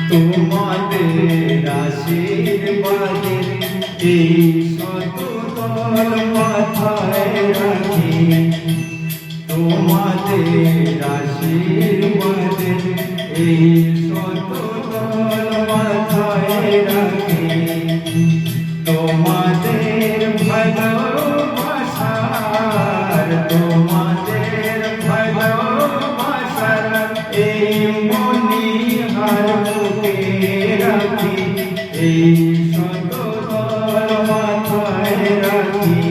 তোমাদের আশীর্বাদে এই শতদল মাথায় রাখি, তোমাদের আশীর্বাদে এই শতদল মাথায় রাখি। তোমাদের ভালোবাসার, তোমাদের ভালোবাসার এই মনিহার বুকে রাখি, এই শতদল মাথায় রাখি।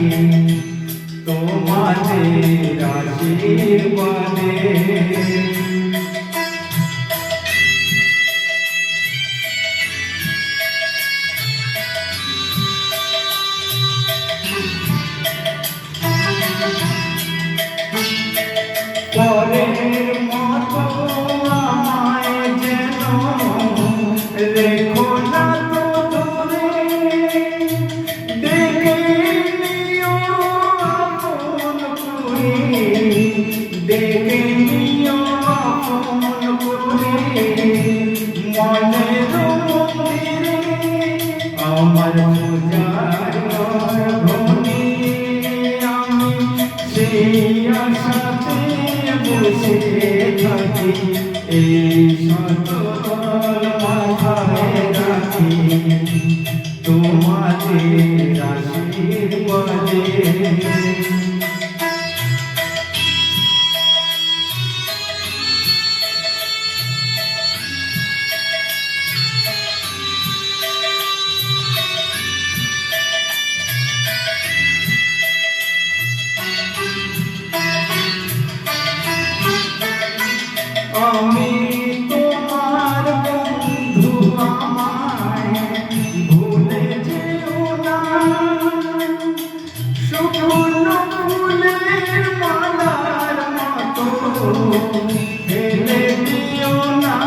তোমাদের আশীর্বাদে পরের মতো আমায় যেন রেখো না তো দূরে, ডেকে নিও আপন করে, ডেকে নিও আপন করে। মনের মন্দিরে আমার পূজার ঘরে আমি সেই আশাতে বসে থাকি, এই শতদল মাথায় রাখি। তোমাদের আশীর্বাদে আমি তোমার বন্ধু, আমায় ভুলে যেও না। শুকনো ফুলের মালার মতো ফেলে দিও না।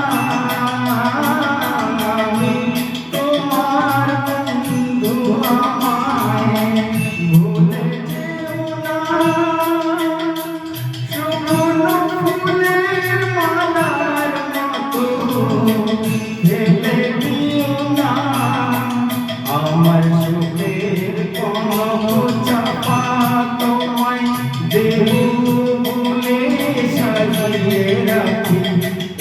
আমি তোমার বন্ধু, আমায় ভুলে যেও না। শুকনো ফুলের মালার মতো ফেলে দিও না। আমার সুখের চাপা তোমায় দেব বলে সাজিয়ে রাখি,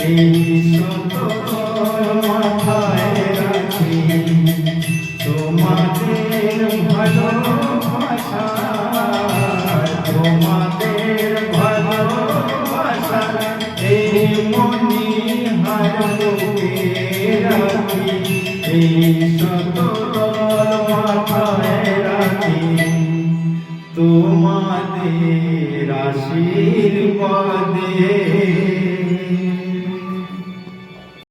এই শতদল মাথায় রাখি। তোমাদের ভালোবাসা, তোমাদের ভালোবাসা এই মনিহার বুকে রাখি, এই শতদল মাথায় রাখি। তোমাদের আশীর্বাদে